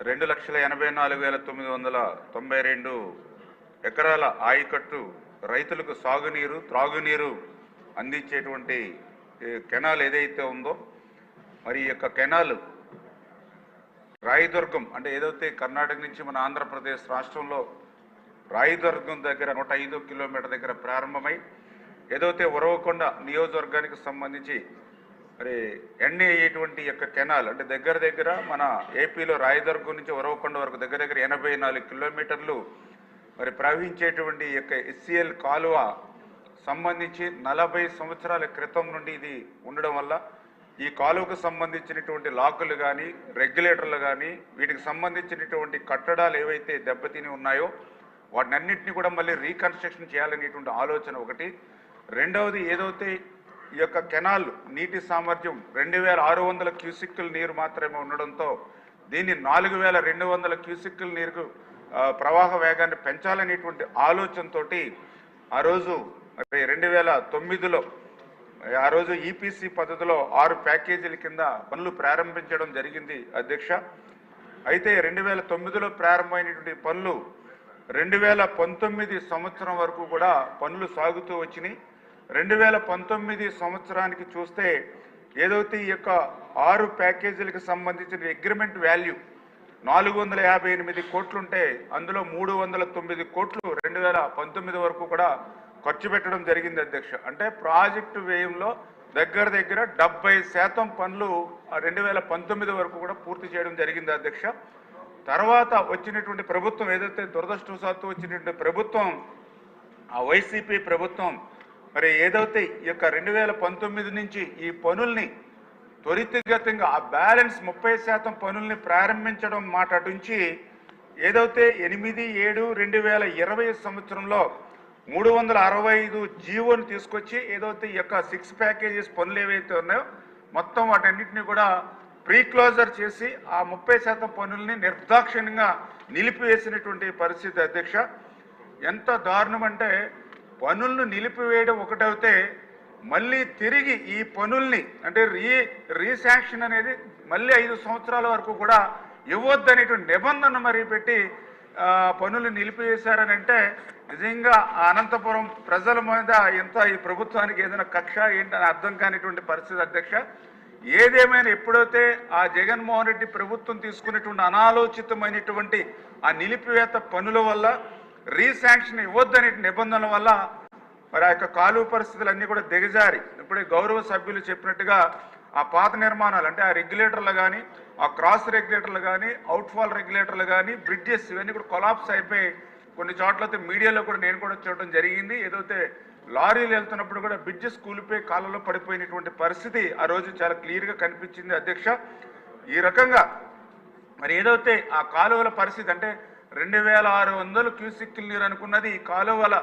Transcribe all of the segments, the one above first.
2,84,992 ఎకరాల ఆయకట్టు రైతులకు సాగునీరు త్రాగునీరు అందించేటువంటి కెనాల్ ఏదైతే ఉందో మరి ఈ యొక్క కెనాల్ రాయదుర్గం అంటే ఏదైతే కర్ణాటక నుంచి మన ఆంధ్రప్రదేశ్ రాష్ట్రంలో రాయదుర్గం దగ్గర 105 కిలోమీటర్ దగ్గర ప్రారంభమై ఏదైతే ఉరవకొండ నియోజకవర్గానికి సంబంధించి మరి ఎన్ఏ అయ్యేటువంటి యొక్క కెనాల్ అంటే దగ్గర మన ఏపీలో రాయదుర్గం నుంచి ఉరవకొండ వరకు దగ్గర 84 కిలోమీటర్లు మరి ప్రవహించేటువంటి యొక్క ఎస్సీఎల్ కాలువ సంబంధించి 40 సంవత్సరాల క్రితం నుండి ఇది ఉండడం వల్ల ఈ కాలువకు సంబంధించినటువంటి లాకులు కానీ రెగ్యులేటర్లు కానీ వీటికి సంబంధించినటువంటి కట్టడాలు ఏవైతే దెబ్బతిని ఉన్నాయో వాటినన్నింటినీ కూడా మళ్ళీ రీకన్స్ట్రక్షన్ చేయాలనేటువంటి ఆలోచన ఒకటి. రెండవది ఏదైతే ఈ యొక్క కెనాల్ నీటి సామర్థ్యం 2,600 క్యూసిక్కుల నీరు మాత్రమే ఉండడంతో దీన్ని 4,200 క్యూసిక్కుల నీరుకు ప్రవాహ వేగాన్ని పెంచాలనేటువంటి ఆలోచనతో ఆ రోజు 2009లో ఆ రోజు ఈపీసీ పద్ధతిలో 6 ప్యాకేజీల కింద పనులు ప్రారంభించడం జరిగింది అధ్యక్ష. అయితే 2009లో ప్రారంభమైనటువంటి పనులు 2019 సంవత్సరం వరకు కూడా పనులు సాగుతూ వచ్చినాయి. 2019 సంవత్సరానికి చూస్తే ఏదైతే ఈ యొక్క 6 ప్యాకేజీలకు సంబంధించిన అగ్రిమెంట్ వాల్యూ 458 కోట్లుంటే అందులో 309 కోట్లు 2019 వరకు కూడా ఖర్చు పెట్టడం జరిగింది అధ్యక్ష. అంటే ప్రాజెక్టు వ్యయంలో దగ్గర 70% పనులు 2019 వరకు కూడా పూర్తి చేయడం జరిగింది అధ్యక్ష. తర్వాత వచ్చినటువంటి ప్రభుత్వం ఏదైతే దురదృష్టవశాత్తు వచ్చినటువంటి ప్రభుత్వం ఆ వైసీపీ ప్రభుత్వం మరి ఏదైతే ఈ యొక్క 2019 నుంచి ఈ పనుల్ని త్వరితగతంగా ఆ బ్యాలెన్స్ 30% పనుల్ని ప్రారంభించడం మాట నుంచి ఏదైతే 8/7/2020 సంవత్సరంలో 365 జీవోని తీసుకొచ్చి ఏదైతే ఈ యొక్క 6 ప్యాకేజెస్ పనులు ఏవైతే ఉన్నాయో మొత్తం వాటన్నిటిని కూడా ప్రీ క్లోజర్ చేసి ఆ 30% పనుల్ని నిర్దాక్షిణ్యంగా నిలిపివేసినటువంటి పరిస్థితి అధ్యక్ష. ఎంత దారుణం అంటే పనులను నిలిపివేయడం ఒకటైతే మళ్ళీ తిరిగి ఈ పనుల్ని అంటే రీశాంక్షన్ అనేది మళ్ళీ 5 సంవత్సరాల వరకు కూడా ఇవ్వద్దనేటువంటి నిబంధన మరి పెట్టి పనులు నిలిపివేశారని అంటే నిజంగా అనంతపురం ప్రజల మీద ఎంత ఈ ప్రభుత్వానికి ఏదైనా కక్ష ఏంటని అర్థం కానిటువంటి పరిస్థితి అధ్యక్ష. ఏదేమైనా ఎప్పుడైతే ఆ జగన్మోహన్ రెడ్డి ప్రభుత్వం తీసుకున్నటువంటి అనాలోచితమైనటువంటి ఆ నిలిపివేత పనుల వల్ల రీశాంక్షన్ ఇవ్వద్దనే నిబంధనల వల్ల మరి ఆ యొక్క కాలువ పరిస్థితులన్నీ కూడా దిగజారి ఇప్పుడే గౌరవ సభ్యులు చెప్పినట్టుగా ఆ పాత నిర్మాణాలు అంటే ఆ రెగ్యులేటర్లు కానీ ఆ క్రాస్ రెగ్యులేటర్లు కానీ అవుట్ఫాల్ రెగ్యులేటర్లు కానీ బ్రిడ్జెస్ ఇవన్నీ కూడా కొలాప్స్ అయిపోయి కొన్ని చోట్లయితే మీడియాలో కూడా నేను కూడా చూడడం జరిగింది. ఏదైతే లారీలు వెళ్తున్నప్పుడు కూడా బ్రిడ్జెస్ కూలిపోయి కాళ్ళలో పడిపోయినటువంటి పరిస్థితి ఆ రోజు చాలా క్లియర్గా కనిపించింది అధ్యక్ష. ఈ రకంగా మరి ఏదైతే ఆ కాలువల పరిస్థితి అంటే 2,600 క్యూసిక్కుల నీరు అనుకున్నది ఈ కాలువల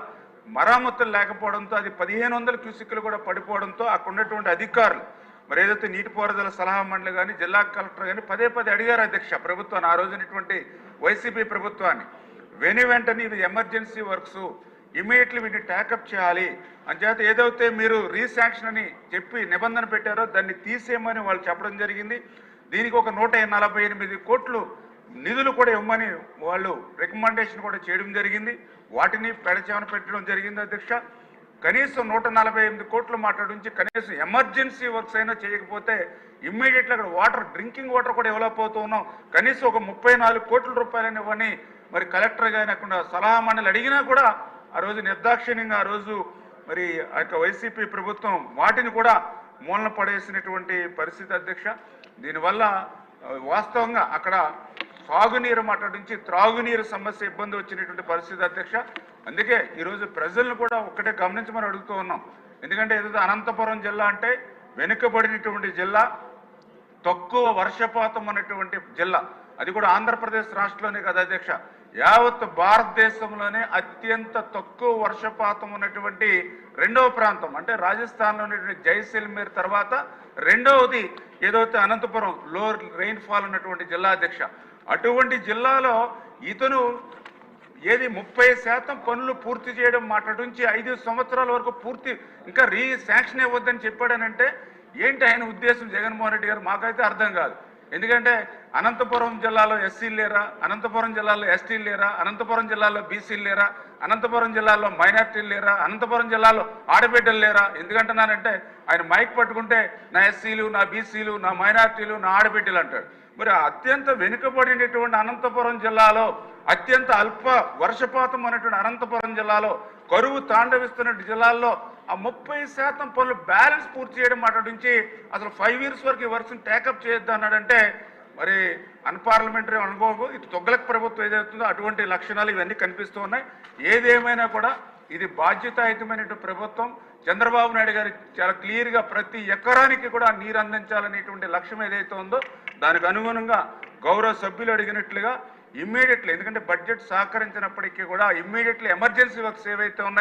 మరామతులు లేకపోవడంతో అది 1,500 క్యూసిక్కులు కూడా పడిపోవడంతో అక్కడ ఉన్నటువంటి అధికారులు మరి ఏదైతే నీటిపారుదల సలహా మండలి కానీ జిల్లా కలెక్టర్ కానీ పదే అడిగారు అధ్యక్ష ప్రభుత్వాన్ని ఆ రోజునటువంటి వైసీపీ ప్రభుత్వాన్ని వెంటనే ఇది ఎమర్జెన్సీ వర్క్స్ ఇమీడియట్లీ వీటిని ట్యాకప్ చేయాలి అంచేత ఏదైతే మీరు రీశాంక్షన్ అని చెప్పి నిబంధన పెట్టారో దాన్ని తీసేయమని వాళ్ళు చెప్పడం జరిగింది. దీనికి ఒక 148 కోట్లు నిధులు కూడా ఇవ్వమని వాళ్ళు రికమెండేషన్ కూడా చేయడం జరిగింది. వాటిని పెడచేమని పెట్టడం జరిగింది అధ్యక్ష. కనీసం 148 కోట్లు మాట్లాడించి కనీసం ఎమర్జెన్సీ వర్క్స్ అయినా చేయకపోతే ఇమ్మీడియట్గా అక్కడ వాటర్ డ్రింకింగ్ వాటర్ కూడా ఇవ్వలేకపోతూ ఉన్నాం. కనీసం ఒక 34 కోట్ల రూపాయలని ఇవ్వని మరి కలెక్టర్ గాని అక్కడ సలహా మండలి అడిగినా కూడా ఆ రోజు నిర్దాక్షిణ్యంగా ఆ రోజు మరి ఆ యొక్క వైసీపీ ప్రభుత్వం వాటిని కూడా మూలన పడేసినటువంటి పరిస్థితి అధ్యక్ష. దీనివల్ల వాస్తవంగా అక్కడ సాగునీరు మాట్లాడించి త్రాగునీరు సమస్య ఇబ్బంది వచ్చినటువంటి పరిస్థితి అధ్యక్ష. అందుకే ఈరోజు ప్రజలను కూడా ఒక్కటే గమనించమని అడుగుతూ ఉన్నాం. ఎందుకంటే ఏదైతే అనంతపురం జిల్లా అంటే వెనుకబడినటువంటి జిల్లా, తక్కువ వర్షపాతం ఉన్నటువంటి జిల్లా, అది కూడా ఆంధ్రప్రదేశ్ రాష్ట్రంలోనే కదా అధ్యక్ష, యావత్ భారతదేశంలోనే అత్యంత తక్కువ వర్షపాతం ఉన్నటువంటి రెండవ ప్రాంతం అంటే రాజస్థాన్లో ఉన్నటువంటి జైసల్మేర్ తర్వాత రెండవది ఏదైతే అనంతపురం లో రెయిన్ఫాల్ ఉన్నటువంటి జిల్లా అధ్యక్ష. అటువంటి జిల్లాలో ఇతను ఏది 30% పనులు పూర్తి చేయడం మాట్లాడించి 5 సంవత్సరాల వరకు పూర్తి ఇంకా రీశాంక్షన్ ఇవ్వద్దని చెప్పాడనంటే ఏంటి ఆయన ఉద్దేశం? జగన్మోహన్ రెడ్డి గారు మాకైతే అర్థం కాదు. ఎందుకంటే అనంతపురం జిల్లాలో ఎస్సీలు లేరా, అనంతపురం జిల్లాలో ఎస్టీలు లేరా, అనంతపురం జిల్లాలో బీసీలు లేరా, అనంతపురం జిల్లాలో మైనార్టీలు లేరా, అనంతపురం జిల్లాలో ఆడబిడ్డలు లేరా? ఎందుకంటున్నానంటే ఆయన మైక్ పట్టుకుంటే నా ఎస్సీలు, నా బీసీలు, నా మైనార్టీలు, నా ఆడబిడ్డలు అంటాడు. మరి అత్యంత వెనుకబడినటువంటి అనంతపురం జిల్లాలో, అత్యంత అల్ప వర్షపాతం అనేటువంటి అనంతపురం జిల్లాలో, కరువు తాండవిస్తున్న జిల్లాల్లో ఆ 30% పనులు బ్యాలెన్స్ పూర్తి చేయడం మాట్లాడించి అసలు 5 years వరకు ఈ వర్క్స్ని టేకప్ చేయొద్దు అన్నాడంటే మరి అన్పార్లమెంటరీ అనుభవం ఇది తొగ్గలక ప్రభుత్వం ఏదైతుందో అటువంటి లక్షణాలు ఇవన్నీ కనిపిస్తూ ఉన్నాయి. ఏదేమైనా కూడా ఇది బాధ్యతాయుతమైనటువంటి ప్రభుత్వం. చంద్రబాబు నాయుడు గారు చాలా క్లియర్గా ప్రతి ఎకరానికి కూడా నీరు అందించాలనేటువంటి లక్ష్యం ఏదైతే ఉందో దానికి అనుగుణంగా గౌరవ సభ్యులు అడిగినట్లుగా ఇమ్మీడియట్లీ, ఎందుకంటే బడ్జెట్ సహకరించినప్పటికీ కూడా ఇమ్మీడియట్లీ ఎమర్జెన్సీ వర్క్స్ ఏవైతే ఉన్నాయో